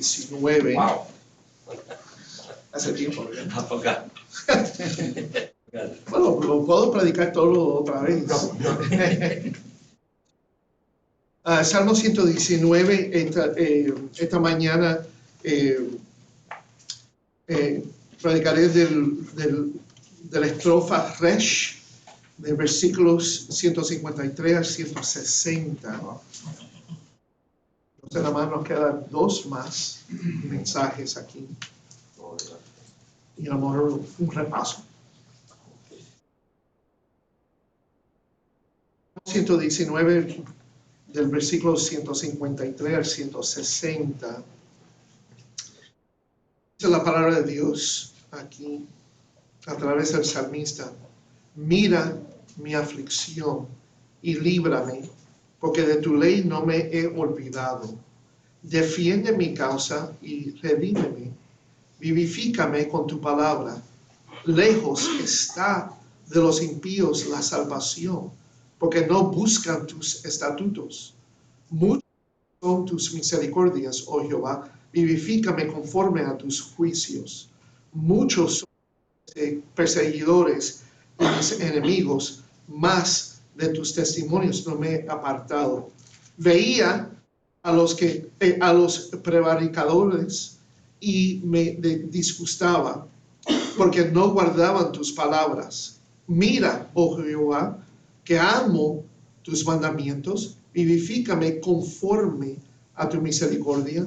119. Wow. Hace tiempo, ¿verdad? I forgot. Bueno, lo puedo predicar todo otra vez. Salmo 119, esta mañana predicaré de la estrofa Resh, de versículos 153 al 160. Entonces nada más nos quedan 2 más mensajes aquí. Y a lo mejor un repaso. 119 del versículo 153 al 160. Dice la palabra de Dios aquí a través del salmista: mira mi aflicción y líbrame, porque de tu ley no me he olvidado. Defiende mi causa y redímeme. Vivifícame con tu palabra. Lejos está de los impíos la salvación, porque no buscan tus estatutos. Muchas son tus misericordias, oh Jehová. Vivifícame conforme a tus juicios. Muchos son perseguidores y mis enemigos, mas de tus testimonios no me he apartado. Veía a los prevaricadores y me disgustaba, porque no guardaban tus palabras. Mira, oh Jehová, que amo tus mandamientos. Vivifícame conforme a tu misericordia.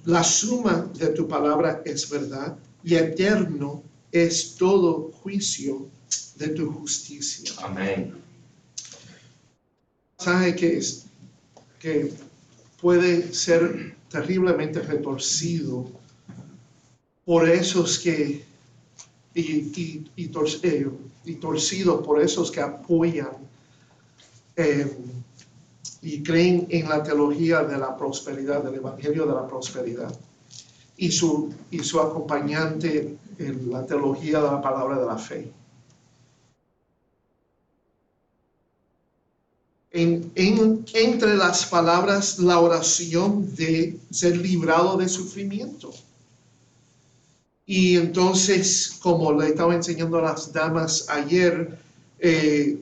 La suma de tu palabra es verdad, y eterno es todo juicio de tu justicia. Amén. Un pasaje que puede ser terriblemente retorcido por esos que torcido por esos que apoyan y creen en la teología de la prosperidad, del evangelio de la prosperidad, y su acompañante en la teología de la palabra de la fe. Entre las palabras, la oración de ser librado de sufrimiento. Y entonces, como le estaba enseñando a las damas ayer,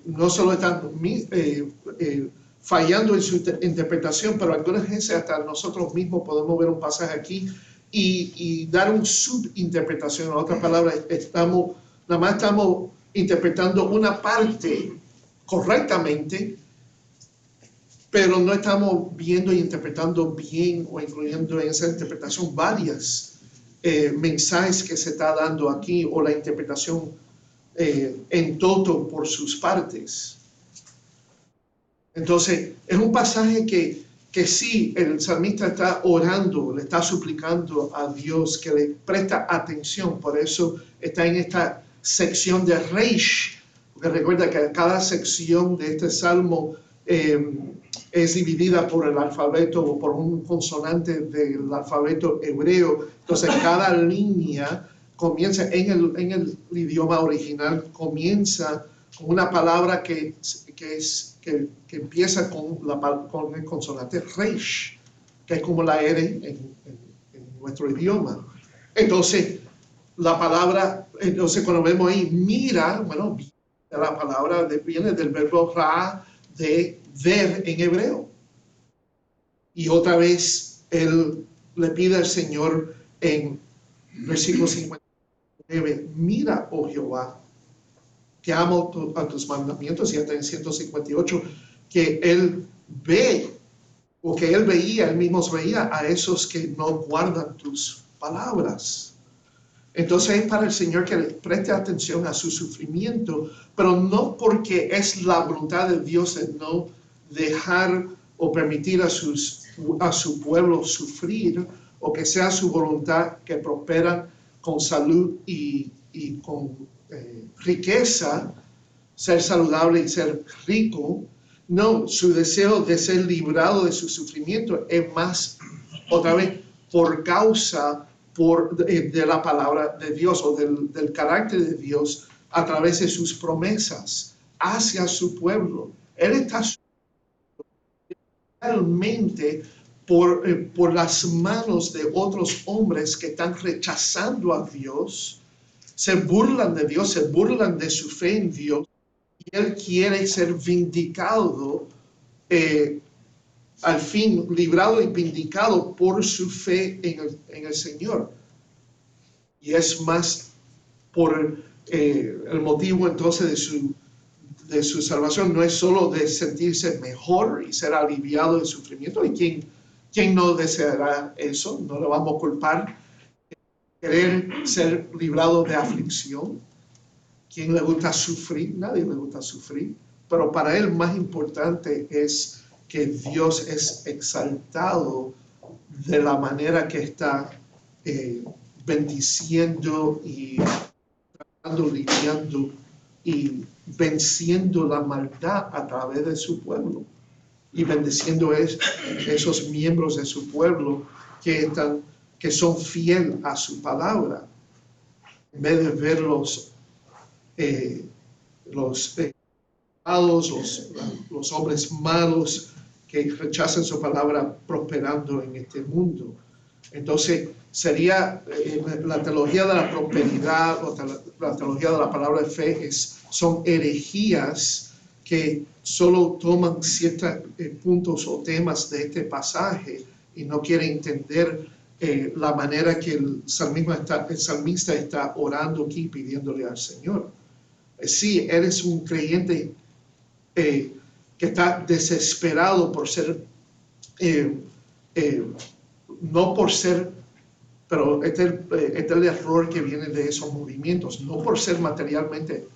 no solo están fallando en su interpretación, pero algunas veces hasta nosotros mismos podemos ver un pasaje aquí y dar una subinterpretación. En otras palabras, nada más estamos interpretando una parte correctamente, pero no estamos viendo y interpretando bien o incluyendo en esa interpretación varias mensajes que se está dando aquí, o la interpretación en todo por sus partes. Entonces, es un pasaje que sí, el salmista está orando, le está suplicando a Dios que le presta atención. Por eso está en esta sección de Reish, porque recuerda que cada sección de este salmo es dividida por el alfabeto o por un consonante del alfabeto hebreo. Entonces cada línea comienza en el idioma original, comienza con una palabra que empieza con el consonante Reish, que es como la R en nuestro idioma. Entonces cuando vemos ahí mira, bueno, la palabra viene del verbo ra, de ver en hebreo. Y otra vez él le pide al Señor en versículo 59, mira, oh Jehová, que amo a tus mandamientos, y hasta en 158, que él ve, o que él veía, él mismo veía a esos que no guardan tus palabras. Entonces es para el Señor que le preste atención a su sufrimiento, pero no porque es la voluntad de Dios de no dejar o permitir a su pueblo sufrir, o que sea su voluntad que prosperan con salud y con riqueza, ser saludable y ser rico. No, su deseo de ser librado de su sufrimiento es más, otra vez, por causa de la palabra de Dios, o del carácter de Dios a través de sus promesas hacia su pueblo. Él está realmente por las manos de otros hombres que están rechazando a Dios, se burlan de Dios, se burlan de su fe en Dios, y Él quiere ser vindicado, al fin, librado y vindicado por su fe en el Señor. Y es más por el motivo entonces de su salvación, no es solo de sentirse mejor y ser aliviado del sufrimiento. ¿Y quién no deseará eso? No lo vamos a culpar. Querer ser librado de aflicción. ¿Quién le gusta sufrir? Nadie le gusta sufrir. Pero para él más importante es que Dios es exaltado de la manera que está bendiciendo y lidiando y venciendo la maldad a través de su pueblo y bendiciendo esos miembros de su pueblo que son fieles a su palabra, en vez de ver los hombres malos que rechazan su palabra prosperando en este mundo. Entonces, sería la teología de la prosperidad o la teología de la palabra de fe son herejías que solo toman ciertos puntos o temas de este pasaje y no quieren entender la manera que el salmista está orando aquí pidiéndole al Señor. Sí, eres un creyente que está desesperado por ser, no por ser, pero este es el error que viene de esos movimientos, no por ser materialmente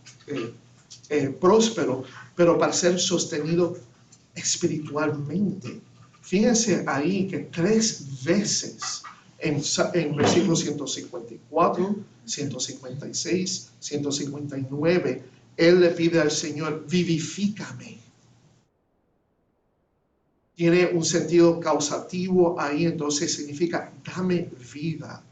próspero, pero para ser sostenido espiritualmente. Fíjense ahí que 3 veces en versículos 154, 156, 159, él le pide al Señor, vivifícame. Tiene un sentido causativo ahí, entonces significa, dame vida.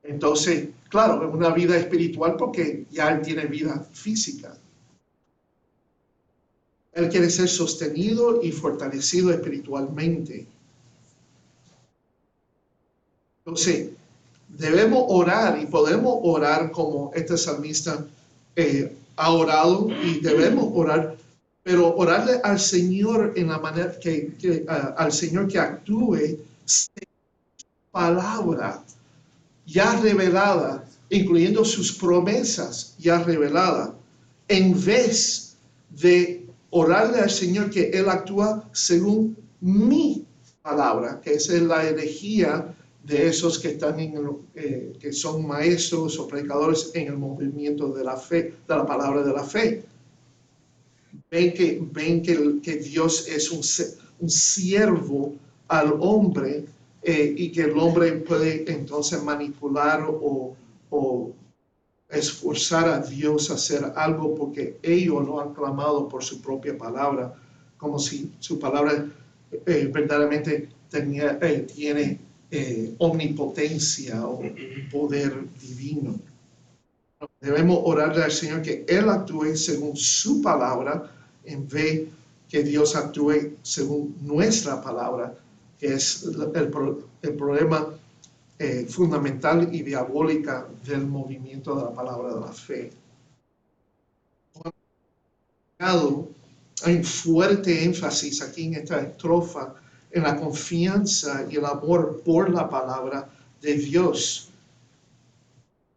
Entonces, claro, es una vida espiritual porque ya él tiene vida física. Él quiere ser sostenido y fortalecido espiritualmente. Entonces, debemos orar y podemos orar como este salmista ha orado y debemos orar, pero orarle al Señor en la manera al Señor que actúe palabra ya revelada, incluyendo sus promesas ya reveladas, en vez de orarle al Señor que Él actúa según mi palabra, que esa es la herejía de esos que están que son maestros o predicadores en el movimiento de la fe, de la palabra de la fe. Ven que Dios es un siervo al hombre y que el hombre puede entonces manipular o esforzar a Dios a hacer algo porque ellos lo han clamado por su propia palabra, como si su palabra verdaderamente tiene omnipotencia o poder divino. Debemos orarle al Señor que Él actúe según su palabra en vez que Dios actúe según nuestra palabra, que es el problema fundamental y diabólica del movimiento de la palabra de la fe. Hay un fuerte énfasis aquí en esta estrofa en la confianza y el amor por la palabra de Dios.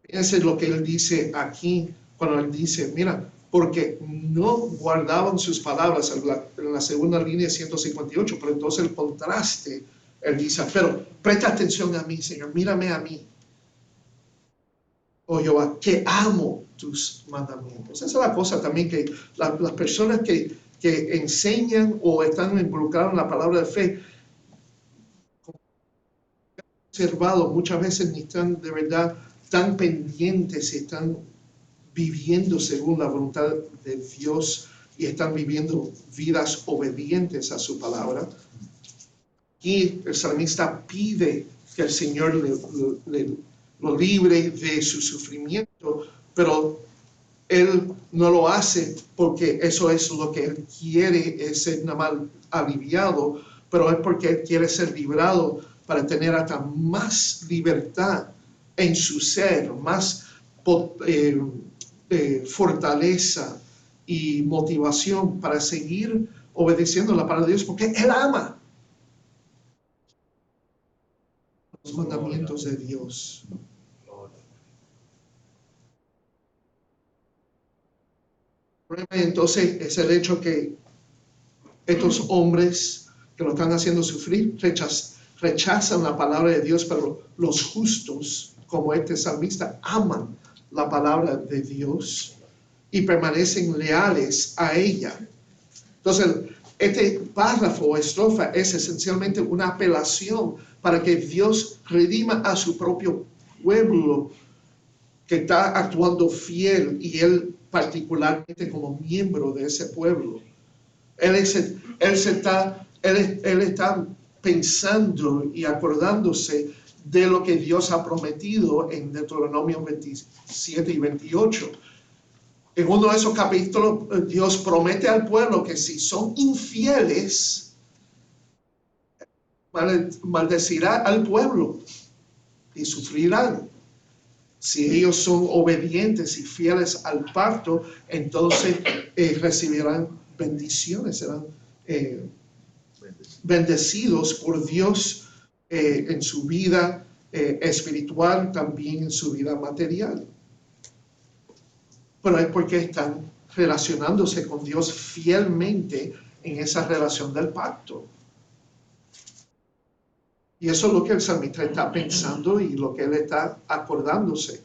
Fíjense lo que él dice aquí, cuando él dice, mira, porque no guardaban sus palabras en la segunda línea 158, pero entonces el contraste, él dice, pero presta atención a mí, Señor, mírame a mí, oh Jehová, que amo tus mandamientos. Esa es la cosa también que las personas que enseñan o están involucradas en la palabra de fe, observado, muchas veces ni están de verdad tan pendientes y están viviendo según la voluntad de Dios y están viviendo vidas obedientes a su palabra. Aquí el salmista pide que el Señor lo libre de su sufrimiento, pero Él no lo hace porque eso es lo que Él quiere, es ser nada más aliviado, pero es porque Él quiere ser librado para tener hasta más libertad en su ser, más fortaleza y motivación para seguir obedeciendo la palabra de Dios, porque Él ama los mandamientos de Dios. Entonces es el hecho que estos hombres que lo están haciendo sufrir rechazan la palabra de Dios, pero los justos, como este salmista, aman la palabra de Dios y permanecen leales a ella. Entonces, este párrafo o estrofa es esencialmente una apelación para que Dios redima a su propio pueblo que está actuando fiel, y Él particularmente como miembro de ese pueblo. Él está pensando y acordándose de lo que Dios ha prometido en Deuteronomio 27 y 28. En uno de esos capítulos, Dios promete al pueblo que si son infieles, maldecirá al pueblo y sufrirán. Si ellos son obedientes y fieles al pacto, entonces recibirán bendiciones, serán bendecidos por Dios en su vida espiritual, también en su vida material. Pero es porque están relacionándose con Dios fielmente en esa relación del pacto. Y eso es lo que el salmista está pensando y lo que él está acordándose.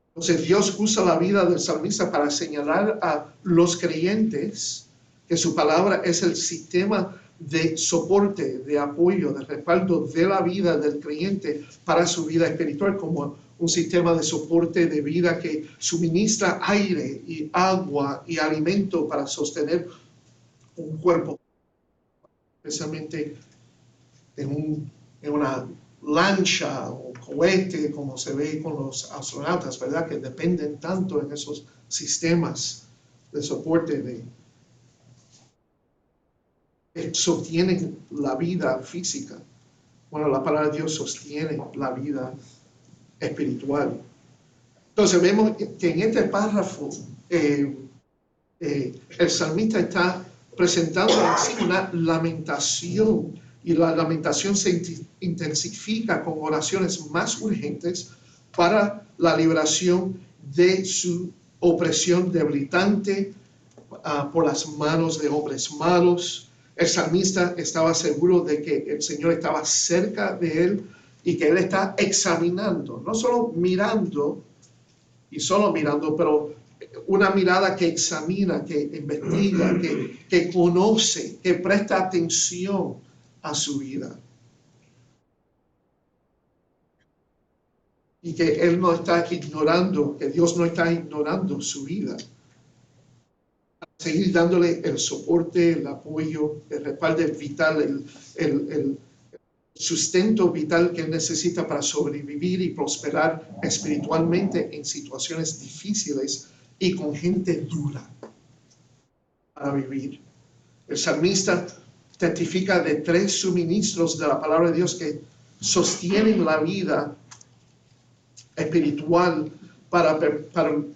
Entonces Dios usa la vida del salmista para señalar a los creyentes que su palabra es el sistema de soporte, de apoyo, de respaldo de la vida del creyente para su vida espiritual, como un sistema de soporte de vida que suministra aire y agua y alimento para sostener un cuerpo, especialmente en una lancha o cohete, como se ve con los astronautas, ¿verdad? Que dependen tanto en esos sistemas de soporte que sostienen la vida física. Bueno, la palabra de Dios sostiene la vida espiritual. Entonces vemos que en este párrafo el salmista está presentando en sí una lamentación, y la lamentación se intensifica con oraciones más urgentes para la liberación de su opresión debilitante por las manos de hombres malos. El salmista estaba seguro de que el Señor estaba cerca de él y que él está examinando, no solo mirando, pero una mirada que examina, que investiga, que conoce, que presta atención a su vida. Y que Él no está ignorando, que Dios no está ignorando su vida. Seguir dándole el soporte, el apoyo, el respaldo vital, el sustento vital que Él necesita para sobrevivir y prosperar espiritualmente en situaciones difíciles y con gente dura para vivir. El salmista testifica de 3 suministros de la palabra de Dios que sostienen la vida espiritual para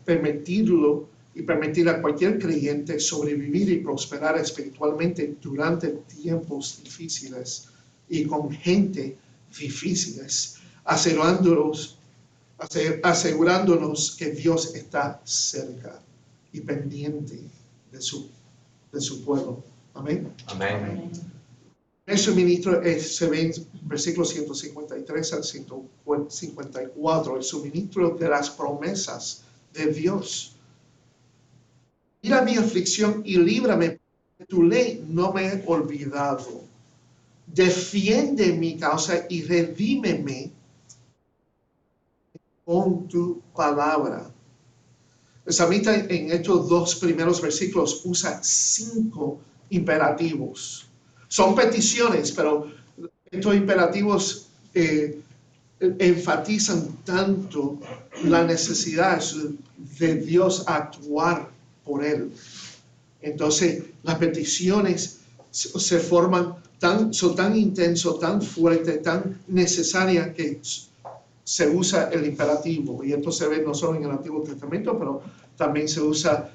permitirlo y permitir a cualquier creyente sobrevivir y prosperar espiritualmente durante tiempos difíciles y con gente difíciles, asegurándonos que Dios está cerca y pendiente de su pueblo. Amén. Amén. El suministro se ve en versículos 153 al 154, el suministro de las promesas de Dios. Mira mi aflicción y líbrame, tu ley no me he olvidado. Defiende mi causa y redímeme con tu palabra. El salmista en estos 2 primeros versículos usa 5 imperativos. Son peticiones, pero estos imperativos enfatizan tanto la necesidad de Dios actuar por él. Entonces, las peticiones se forman son tan intensos, tan fuertes, tan necesarias que se usa el imperativo. Y esto se ve no solo en el Antiguo Testamento, pero también se usa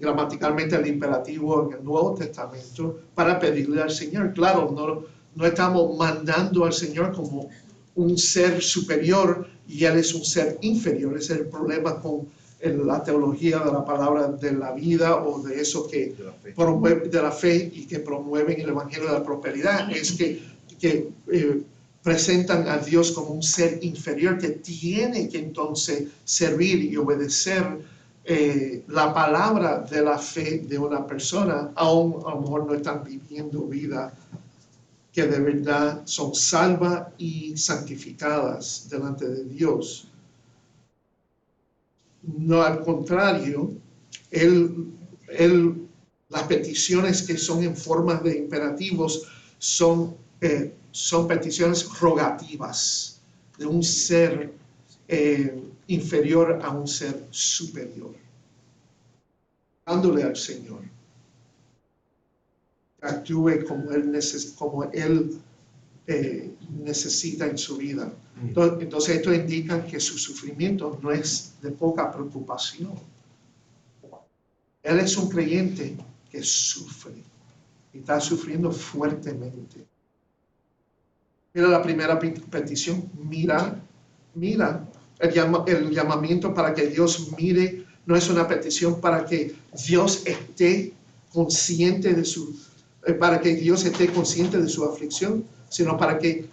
gramaticalmente el imperativo en el Nuevo Testamento para pedirle al Señor. Claro, no estamos mandando al Señor como un ser superior y Él es un ser inferior. Ese es el problema con la teología de la palabra de la vida o de eso que promueve de la fe y que promueven el evangelio de la prosperidad, es que presentan a Dios como un ser inferior que tiene que entonces servir y obedecer la palabra de la fe de una persona, aún a lo mejor no están viviendo vida que de verdad son salvas y santificadas delante de Dios. No, al contrario, las peticiones que son en forma de imperativos son peticiones rogativas de un ser inferior a un ser superior, dándole al Señor que actúe como Él necesita en su vida. Entonces esto indica que su sufrimiento no es de poca preocupación. Él es un creyente que sufre y está sufriendo fuertemente. Mira la primera petición, mira. El llamamiento para que Dios mire no es una petición para que Dios esté consciente de su aflicción, sino para que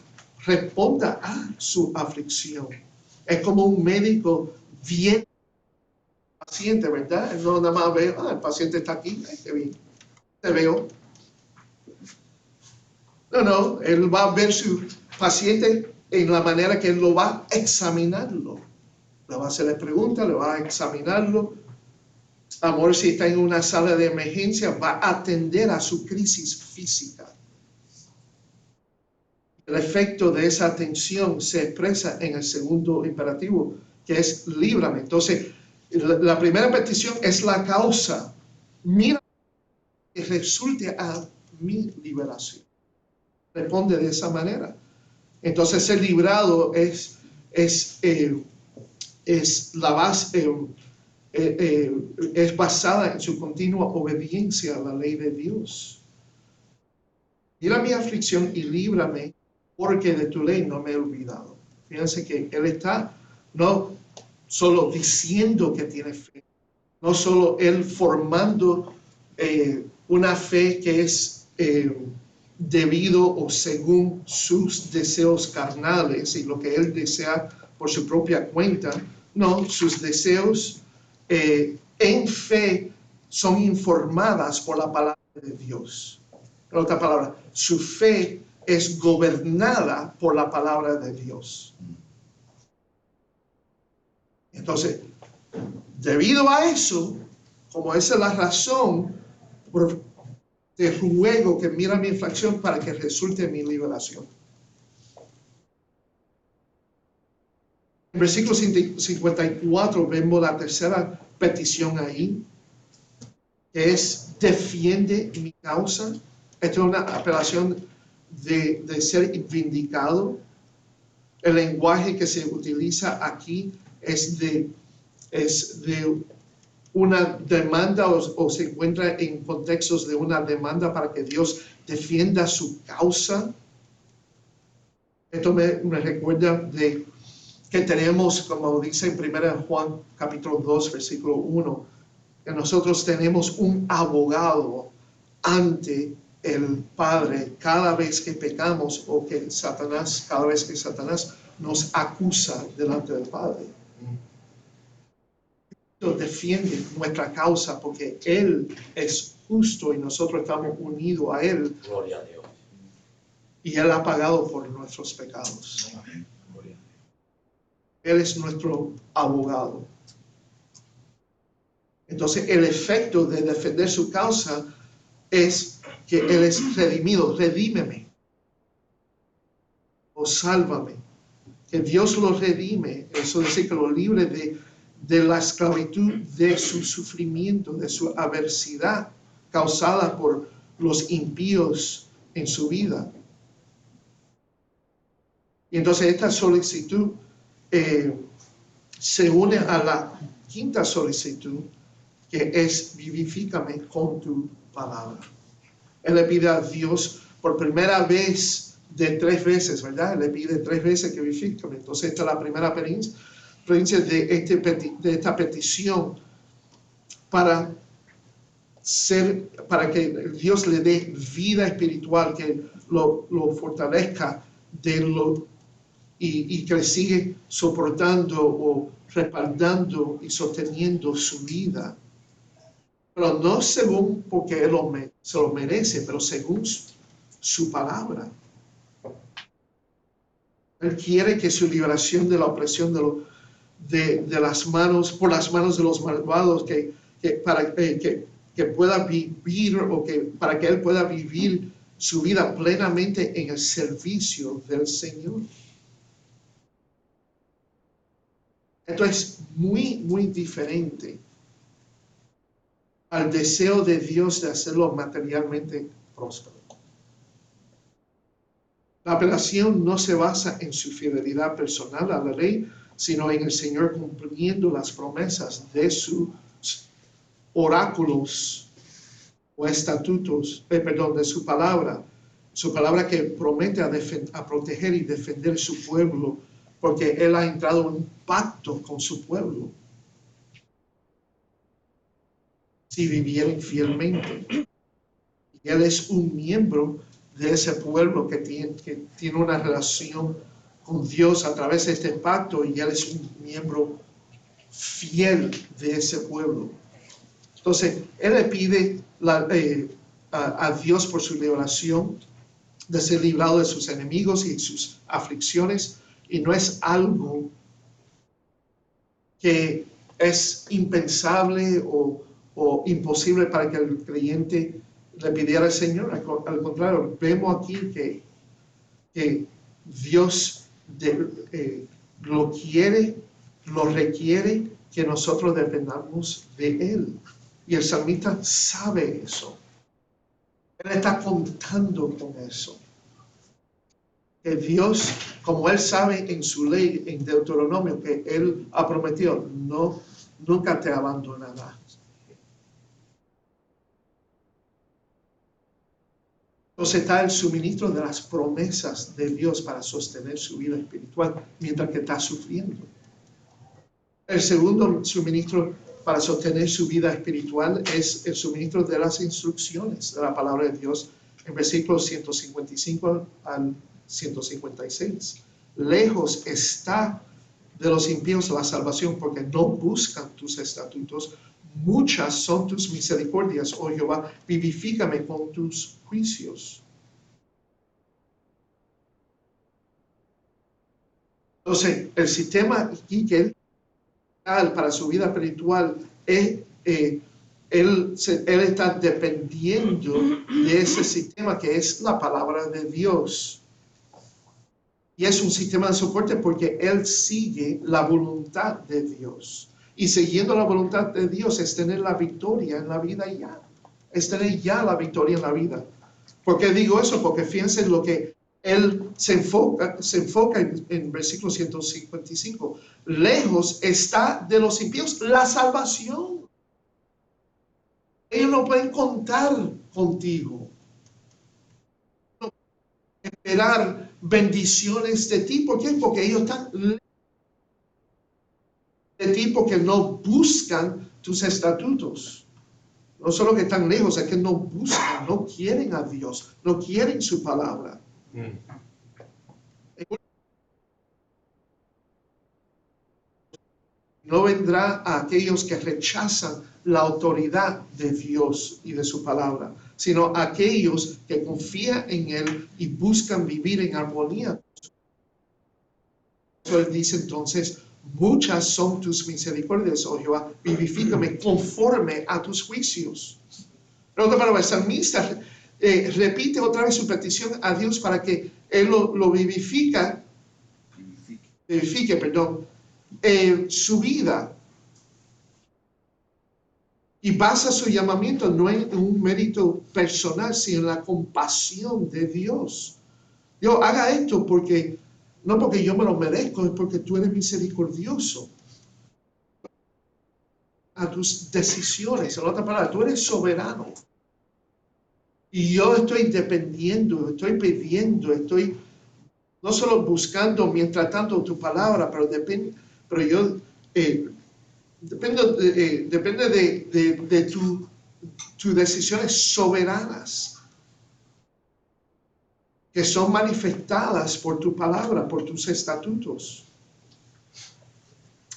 responda a su aflicción. Es como un médico bien paciente, ¿verdad? Él no nada más ve, el paciente está aquí, qué bien, te veo. No, él va a ver su paciente en la manera que él lo va a examinarlo. Le va a hacerle preguntas, le va a examinarlo. Amor, si está en una sala de emergencia, va a atender a su crisis física. El efecto de esa atención se expresa en el segundo imperativo, que es líbrame. Entonces, la primera petición es la causa. Mira que resulte a mi liberación. Responde de esa manera. Entonces, ser librado es la base, es basada en su continua obediencia a la ley de Dios. Mira mi aflicción y líbrame, porque de tu ley no me he olvidado. Fíjense que él está no solo diciendo que tiene fe, no solo él formando una fe que es debido o según sus deseos carnales y lo que él desea por su propia cuenta. No, sus deseos en fe son informadas por la palabra de Dios. En otra palabra, su fe es gobernada por la palabra de Dios. Entonces, debido a eso, como esa es la razón, te ruego que mira mi infracción para que resulte mi liberación. En versículo 54 vemos la tercera petición ahí, que es defiende mi causa. Esto es una apelación de ser vindicado. El lenguaje que se utiliza aquí es de una demanda o se encuentra en contextos de una demanda para que Dios defienda su causa. Esto me recuerda de que tenemos, como dice en 1 Juan capítulo 2, versículo 1, que nosotros tenemos un abogado ante el Padre cada vez que pecamos o que cada vez que Satanás nos acusa delante del Padre. Dios defiende nuestra causa porque Él es justo y nosotros estamos unidos a Él. Gloria a Dios. Y Él ha pagado por nuestros pecados. Amén. Él es nuestro abogado. Entonces, el efecto de defender su causa es que Él es redimido. Redímeme o sálvame. que Dios lo redime, eso es decir, que lo libre de la esclavitud, de su sufrimiento, de su adversidad causada por los impíos en su vida. Y entonces esta solicitud se une a la quinta solicitud, que es vivifícame con tu palabra. Él le pide a Dios por primera vez de 3 veces, ¿verdad? Él le pide 3 veces que vivifícame. Entonces esta es la primera experiencia de esta petición para que Dios le dé vida espiritual, que lo fortalezca y que le sigue soportando o respaldando y sosteniendo su vida. Pero no según porque él se lo merece, pero según su palabra. Él quiere que su liberación de la opresión de las manos, por las manos de los malvados, que pueda vivir, o para que él pueda vivir su vida plenamente en el servicio del Señor. Esto es muy, muy diferente al deseo de Dios de hacerlo materialmente próspero. La apelación no se basa en su fidelidad personal a la ley, sino en el Señor cumpliendo las promesas de sus oráculos o estatutos, de su palabra que promete a proteger y defender su pueblo, porque Él ha entrado en un pacto con su pueblo. Si vivieren fielmente. Y Él es un miembro de ese pueblo que tiene una relación con Dios a través de este pacto, y Él es un miembro fiel de ese pueblo. Entonces, Él le pide a Dios por su liberación, de ser librado de sus enemigos y sus aflicciones, y no es algo que es impensable o imposible para que el creyente le pidiera al Señor. Al contrario, vemos aquí que Dios lo quiere, lo requiere, que nosotros dependamos de Él. Y el salmista sabe eso. Él está contando con eso. Que Dios, como Él sabe en su ley, en Deuteronomio, que Él ha prometido, nunca te abandonará. Entonces está el suministro de las promesas de Dios para sostener su vida espiritual mientras que está sufriendo. El segundo suministro para sostener su vida espiritual es el suministro de las instrucciones de la palabra de Dios en versículos 155 al 156. Lejos está de los impíos la salvación, porque no buscan tus estatutos. Muchas son tus misericordias, oh Jehová, vivifícame con tus juicios. Entonces, el sistema aquí que él para su vida espiritual es él está dependiendo de ese sistema que es la palabra de Dios. Y es un sistema de soporte porque él sigue la voluntad de Dios. Y siguiendo la voluntad de Dios es tener la victoria en la vida ya. Es tener ya la victoria en la vida. ¿Por qué digo eso? Porque fíjense en lo que él se enfoca en versículo 155. Lejos está de los impíos la salvación. Ellos no pueden contar contigo. No pueden esperar bendiciones de ti. ¿Por qué? Porque ellos están de ti, porque no buscan tus estatutos. No solo que están lejos, es que no buscan, no quieren a Dios, no quieren su palabra. No vendrá a aquellos que rechazan la autoridad de Dios y de su palabra, sino a aquellos que confían en Él y buscan vivir en armonía. Él dice entonces, muchas son tus misericordias, oh Jehová, vivifícame conforme a tus juicios. Pero el salmista repite otra vez su petición a Dios para que Él lo vivifica su vida y basa su llamamiento no en un mérito personal, sino en la compasión de Dios. Yo haga esto no porque yo me lo merezco, es porque tú eres misericordioso a tus decisiones. En otras palabras, tú eres soberano. Y yo estoy dependiendo, estoy pidiendo, estoy no solo buscando mientras tanto tu palabra, pero yo depende de tus decisiones soberanas que son manifestadas por tu palabra, por tus estatutos.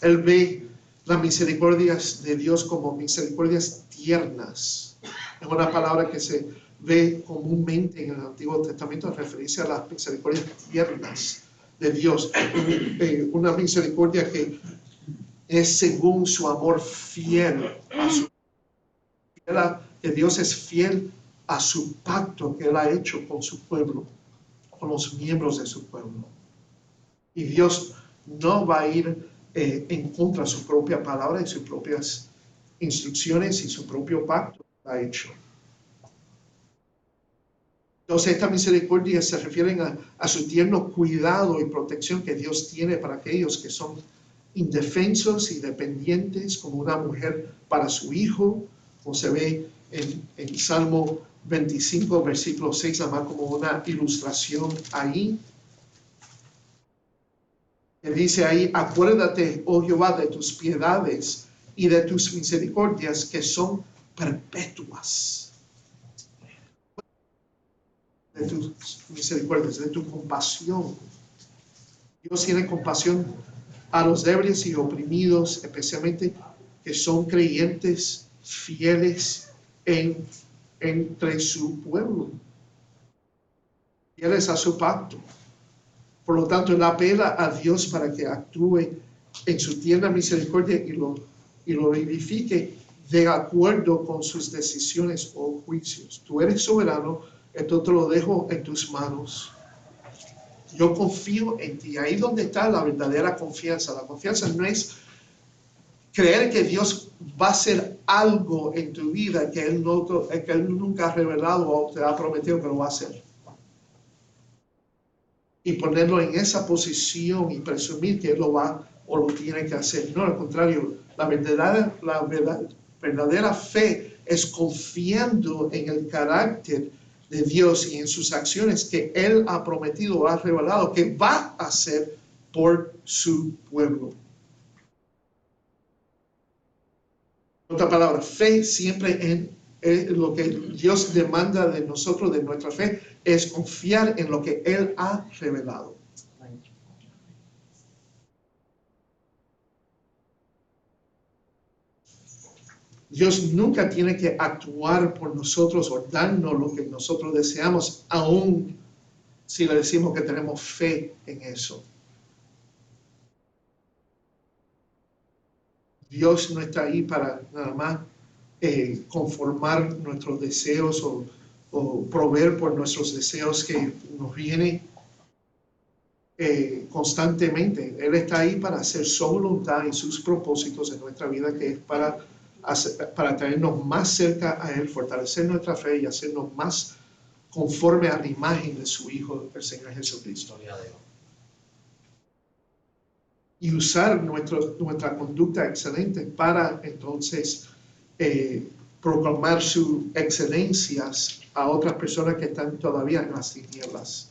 Él ve las misericordias de Dios como misericordias tiernas. Es una palabra que se ve comúnmente en el Antiguo Testamento en referencia a las misericordias tiernas de Dios. Una misericordia que es según su amor fiel a su que Dios es fiel a su pacto que Él ha hecho con su pueblo, con los miembros de su pueblo. Y Dios no va a ir en contra de su propia palabra y sus propias instrucciones y su propio pacto que ha hecho. Entonces, esta misericordia se refiere a su tierno cuidado y protección que Dios tiene para aquellos que son indefensos y dependientes, como una mujer para su hijo, como se ve en Salmo 25, versículo 6, además como una ilustración ahí. Que dice ahí, acuérdate, oh Jehová, de tus piedades y de tus misericordias que son perpetuas. De tus misericordias, de tu compasión. Dios tiene compasión a los débiles y oprimidos, especialmente que son creyentes fieles entre su pueblo, fieles a su pacto. Por lo tanto, él apela a Dios para que actúe en su tierna misericordia y lo vivifique de acuerdo con sus decisiones o juicios. Tú eres soberano, esto te lo dejo en tus manos. Yo confío en ti. Ahí donde está la verdadera confianza. La confianza no es creer que Dios va a hacer algo en tu vida que Él nunca ha revelado o te ha prometido que lo va a hacer. Y ponerlo en esa posición y presumir que Él lo va o lo tiene que hacer. No, al contrario, la verdadera fe es confiando en el carácter de Dios y en sus acciones que Él ha prometido o ha revelado que va a hacer por su pueblo. En otra palabra, fe siempre en lo que Dios demanda de nosotros, de nuestra fe, es confiar en lo que Él ha revelado. Dios nunca tiene que actuar por nosotros o darnos lo que nosotros deseamos, aun si le decimos que tenemos fe en eso. Dios no está ahí para nada más conformar nuestros deseos o proveer por nuestros deseos que nos vienen constantemente. Él está ahí para hacer su voluntad y sus propósitos en nuestra vida, que es para traernos más cerca a Él, fortalecer nuestra fe y hacernos más conforme a la imagen de su Hijo, el Señor Jesucristo. Y usar nuestra conducta excelente para entonces proclamar sus excelencias a otras personas que están todavía en las tinieblas.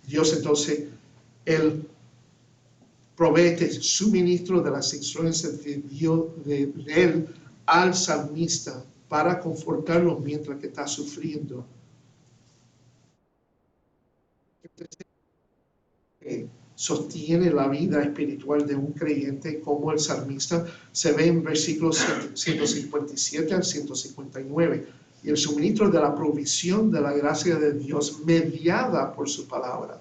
Dios entonces, Él provee este suministro de las instrucciones de Dios, de Él al salmista para confortarlo mientras que está sufriendo. Sostiene la vida espiritual de un creyente como el salmista se ve en versículos 157 al 159 y el suministro de la provisión de la gracia de Dios mediada por su palabra,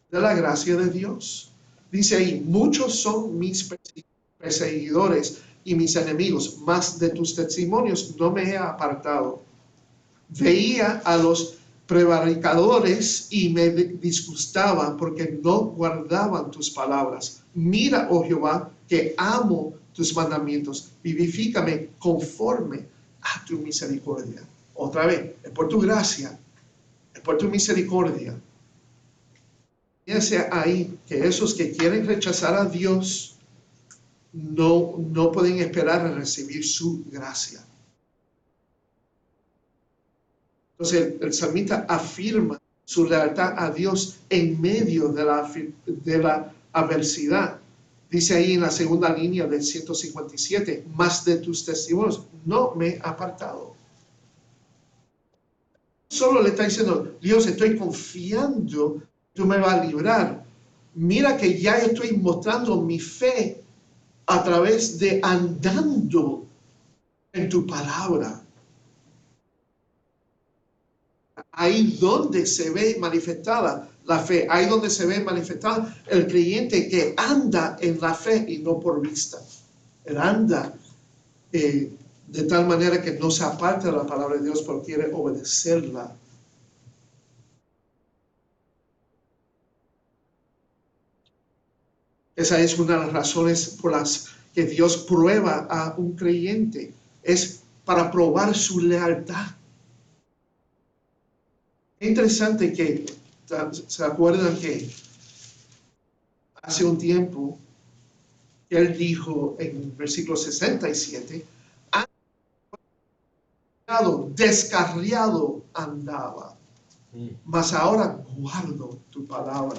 de la gracia de Dios. Dice ahí, muchos son mis perseguidores y mis enemigos, mas de tus testimonios no me he apartado. Veía a los prevaricadores y me disgustaba porque no guardaban tus palabras. Mira, oh Jehová, que amo tus mandamientos. Vivifícame conforme a tu misericordia. Otra vez, es por tu gracia, es por tu misericordia. Fíjense ahí que esos que quieren rechazar a Dios no pueden esperar a recibir su gracia. Entonces el salmista afirma su lealtad a Dios en medio de la adversidad. Dice ahí en la segunda línea del 157, más de tus testimonios no me he apartado. Solo le está diciendo, Dios, estoy confiando, tú me vas a librar. Mira que ya estoy mostrando mi fe a través de andando en tu palabra. Ahí donde se ve manifestada la fe, ahí donde se ve manifestada el creyente que anda en la fe y no por vista. Él anda de tal manera que no se aparta de la palabra de Dios porque quiere obedecerla. Esa es una de las razones por las que Dios prueba a un creyente. Es para probar su lealtad. Es interesante que, ¿se acuerdan que hace un tiempo él dijo en el versículo 67, descarriado andaba, mas ahora guardo tu palabra.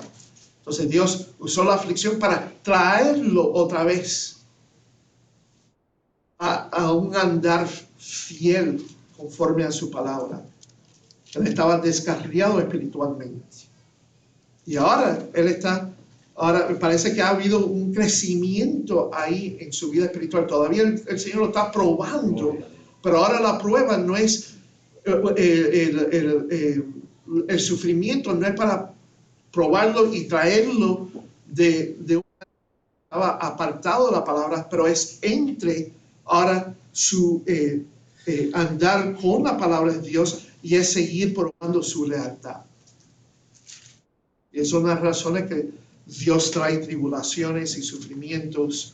Entonces Dios usó la aflicción para traerlo otra vez a un andar fiel conforme a su palabra. Él estaba descarriado espiritualmente. Y ahora ahora parece que ha habido un crecimiento ahí en su vida espiritual. Todavía el Señor lo está probando, pero ahora la prueba no es el sufrimiento, no es para probarlo y traerlo de un estaba apartado de la palabra, pero es entre ahora su andar con la palabra de Dios y es seguir probando su lealtad. Y son las razones que Dios trae tribulaciones y sufrimientos,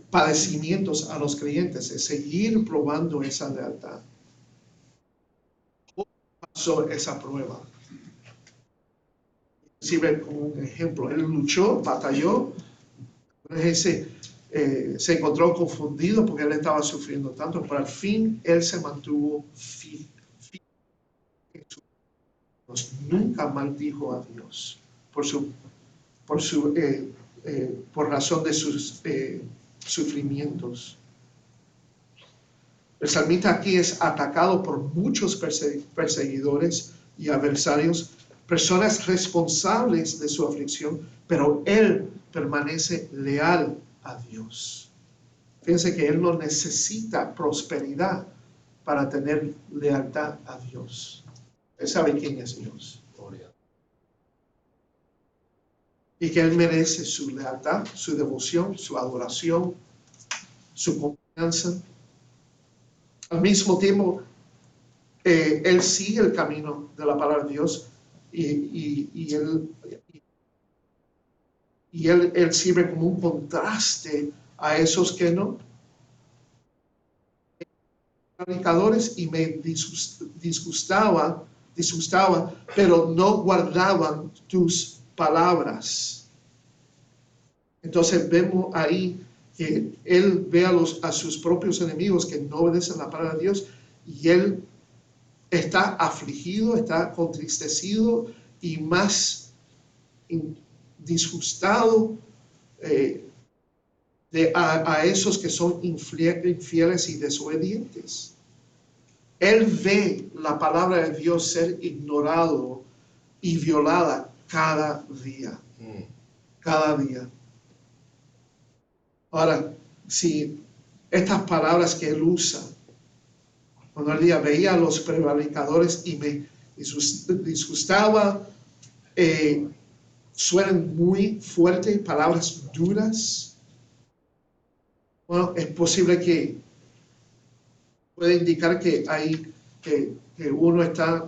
padecimientos a los creyentes, es seguir probando esa lealtad. ¿Cómo pasó esa prueba? Sirve como un ejemplo. Él luchó, batalló, se encontró confundido porque él estaba sufriendo tanto, pero al fin él se mantuvo fiel. Nunca maldijo a Dios por razón de sus sufrimientos. El salmista aquí es atacado por muchos perseguidores y adversarios, personas responsables de su aflicción, pero él permanece leal a Dios. Fíjense que él no necesita prosperidad para tener lealtad a Dios. Él sabe quién es Dios. Y que él merece su lealtad, su devoción, su adoración, su confianza. Al mismo tiempo, él sigue el camino de la palabra de Dios y él sirve como un contraste a esos que no. Predicadores y me disgustaba, pero no guardaban tus palabras. Entonces vemos ahí que él ve a sus propios enemigos que no obedecen la palabra de Dios y él está afligido, está contristecido y más disgustado a esos que son infieles y desobedientes. Él ve la palabra de Dios ser ignorado y violada cada día. Cada día. Ahora, si estas palabras que él usa, cuando él veía a los prevaricadores y me disgustaba, suenan muy fuertes, palabras duras. Bueno, es posible que puede indicar que uno está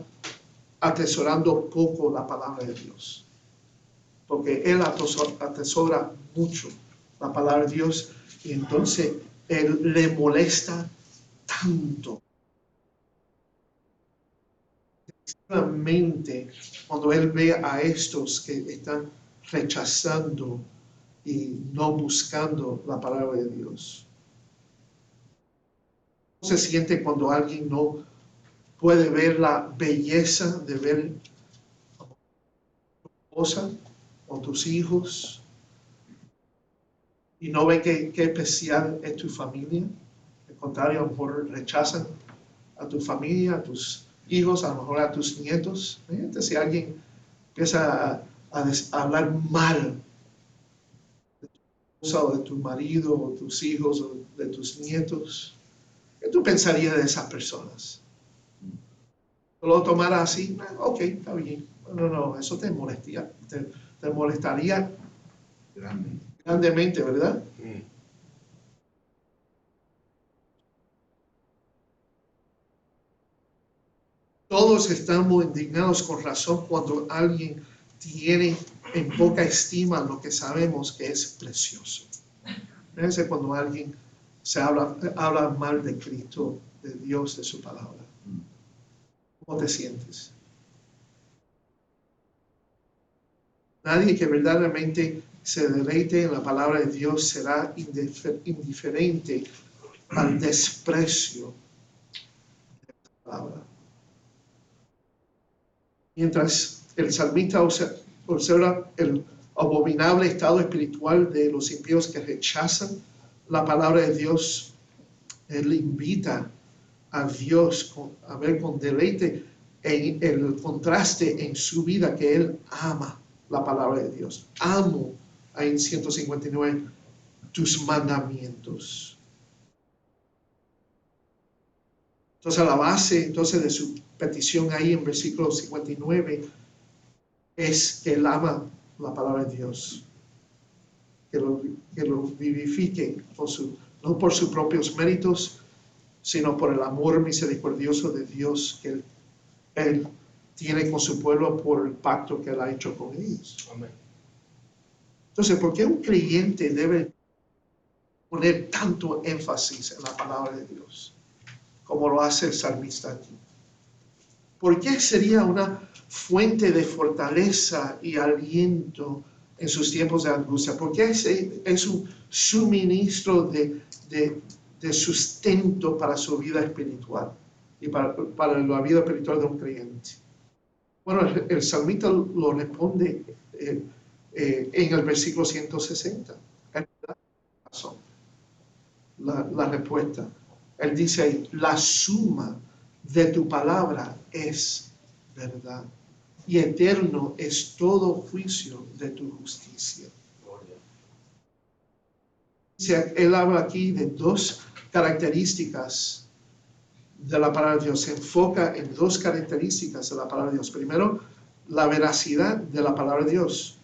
atesorando poco la palabra de Dios. Porque él atesora mucho la palabra de Dios y entonces él le molesta tanto. Realmente, cuando él ve a estos que están rechazando y no buscando la palabra de Dios. ¿Cómo se siente cuando alguien no puede ver la belleza de ver a tu esposa o tus hijos y no ve qué especial es tu familia? Al contrario, a lo mejor rechazan a tu familia, a tus hijos, a lo mejor a tus nietos. Fíjate si alguien empieza a hablar mal de tu esposa o de tu marido o tus hijos o de tus nietos, ¿qué tú pensarías de esas personas? ¿Lo tomarás así? Ok, está bien. No, eso te molestaría, te molestaría grandemente, ¿verdad? Todos estamos indignados con razón cuando alguien tiene en poca estima lo que sabemos que es precioso. Fíjense cuando alguien se habla mal de Cristo, de Dios, de su palabra. ¿Cómo te sientes? Nadie que verdaderamente se deleite en la palabra de Dios será indiferente al desprecio de la palabra. Mientras el salmista observa el abominable estado espiritual de los impíos que rechazan la palabra de Dios, él invita a Dios a ver con deleite en el contraste en su vida que él ama la palabra de Dios. Amo, ahí en 159, tus mandamientos. Entonces, la base de su petición ahí en versículo 59 es que él ama la palabra de Dios, que lo vivifique no por sus propios méritos, sino por el amor misericordioso de Dios que él tiene con su pueblo por el pacto que él ha hecho con ellos. Amén. Entonces, ¿por qué un creyente debe poner tanto énfasis en la palabra de Dios, como lo hace el salmista aquí? ¿Por qué sería una fuente de fortaleza y aliento en sus tiempos de angustia? Porque es un suministro de sustento para su vida espiritual y para la vida espiritual de un creyente. Bueno, el salmista lo responde en el versículo 160. Él da la respuesta. Él dice ahí, la suma de tu palabra es verdad y eterno es todo juicio de tu justicia. Él habla aquí de dos características de la palabra de Dios. Se enfoca en dos características de la palabra de Dios. Primero, la veracidad de la palabra de Dios.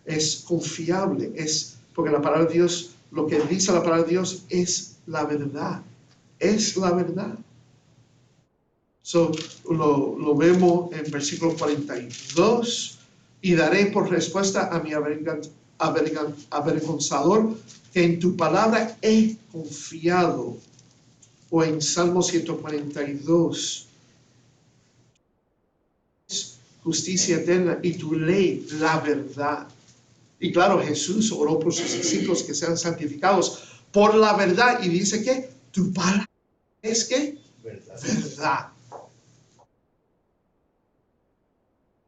Es confiable, porque la palabra de Dios, lo que dice la palabra de Dios es la verdad. Es la verdad. Lo vemos en versículo 42. Y daré por respuesta a mi avergonzador que en tu palabra he confiado. O en Salmo 142. Justicia eterna y tu ley, la verdad. Y claro, Jesús oró por sus discípulos que sean santificados por la verdad. Y dice que tu palabra es que verdad.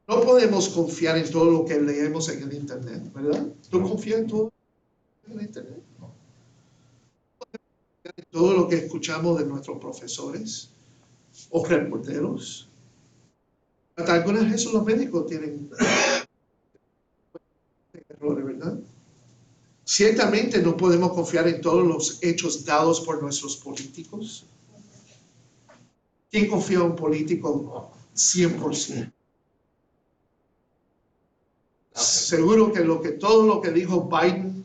No podemos confiar en todo lo que leemos en el internet, ¿verdad? ¿Tú confías en todo en el internet? No. ¿En todo lo que escuchamos de nuestros profesores o reporteros? Hasta algunas veces los médicos tienen errores, ¿verdad? Ciertamente no podemos confiar en todos los hechos dados por nuestros políticos. ¿Quién confía en un político 100%? Seguro que todo lo que dijo Biden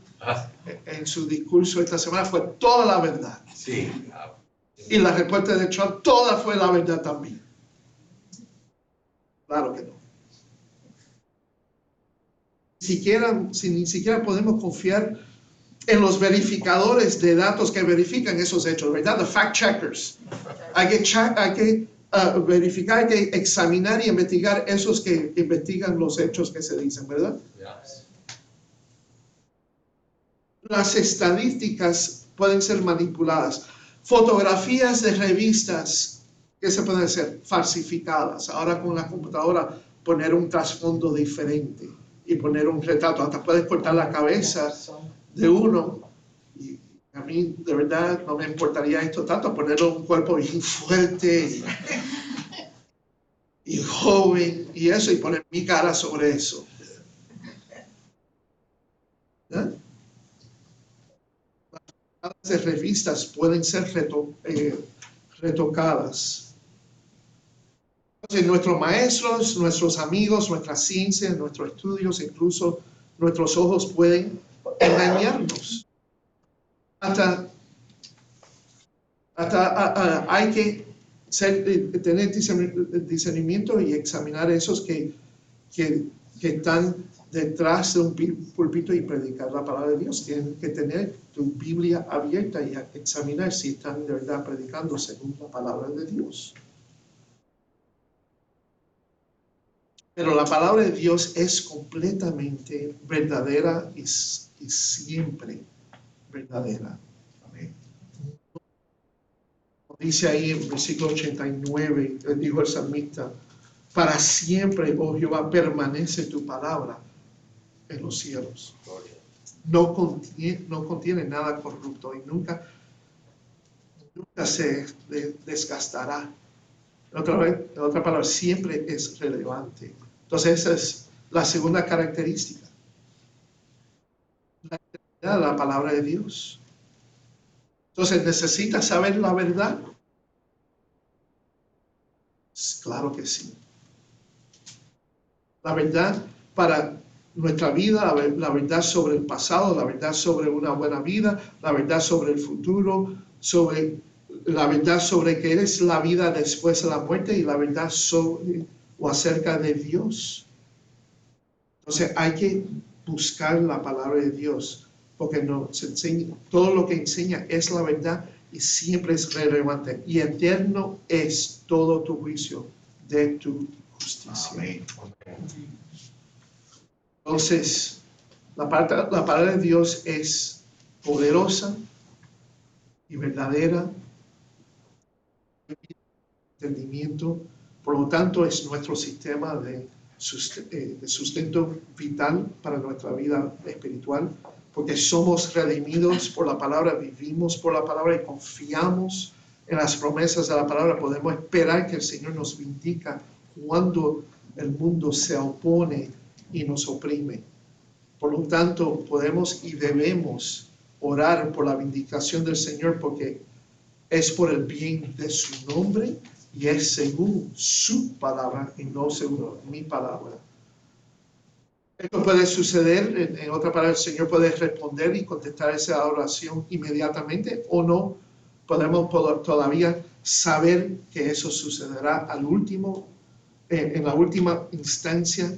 en su discurso esta semana fue toda la verdad. Sí. Y la respuesta de Trump, toda fue la verdad también. Claro que no. Si ni siquiera podemos confiar en los verificadores de datos que verifican esos hechos, ¿verdad? The fact checkers. Hay que verificar, hay que examinar y investigar esos que investigan los hechos que se dicen, ¿verdad? Yes. Las estadísticas pueden ser manipuladas. Fotografías de revistas que se pueden hacer falsificadas. Ahora con la computadora poner un trasfondo diferente y poner un retrato. Hasta puedes cortar la cabeza de uno. Y a mí de verdad no me importaría esto tanto, ponerle un cuerpo bien fuerte y joven y eso, y poner mi cara sobre eso. ¿Eh? Las revistas pueden ser retocadas. Entonces, nuestros maestros, nuestros amigos, nuestras ciencias, nuestros estudios, incluso nuestros ojos pueden engañarnos. Hasta hay que tener discernimiento y examinar esos que están detrás de un púlpito y predicar la palabra de Dios. Tienen que tener tu Biblia abierta y examinar si están de verdad predicando según la palabra de Dios. Pero la palabra de Dios es completamente verdadera y siempre verdadera. Amén. Dice ahí en versículo 89, dijo el salmista, para siempre, oh Jehová, permanece tu palabra en los cielos. No contiene nada corrupto y nunca se desgastará. En otra palabra, siempre es relevante. Entonces esa es la segunda característica. La palabra de Dios. Entonces, ¿necesitas saber la verdad? Claro que sí. La verdad para nuestra vida, la verdad sobre el pasado, la verdad sobre una buena vida, la verdad sobre el futuro, la verdad sobre qué es la vida después de la muerte y la verdad sobre o acerca de Dios. Entonces hay que buscar la palabra de Dios porque nos enseña, todo lo que enseña es la verdad y siempre es relevante y eterno es todo tu juicio de tu justicia. Amén. Entonces, la palabra de Dios es poderosa y verdadera, entendimiento, por lo tanto es nuestro sistema de sustento vital para nuestra vida espiritual, porque somos redimidos por la palabra, vivimos por la palabra y confiamos en las promesas de la palabra. Podemos esperar que el Señor nos vindica cuando el mundo se opone y nos oprime. Por lo tanto, podemos y debemos orar por la vindicación del Señor porque es por el bien de su nombre y es según su palabra y no según mi palabra. Esto puede suceder, en otra palabra, el Señor puede responder y contestar esa oración inmediatamente o no. Podemos todavía saber que eso sucederá al último, en la última instancia.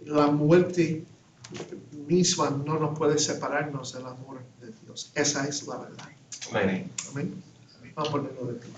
La muerte misma no nos puede separarnos del amor de Dios. Esa es la verdad. Amén. Amén. Vamos a ponerlo de pie.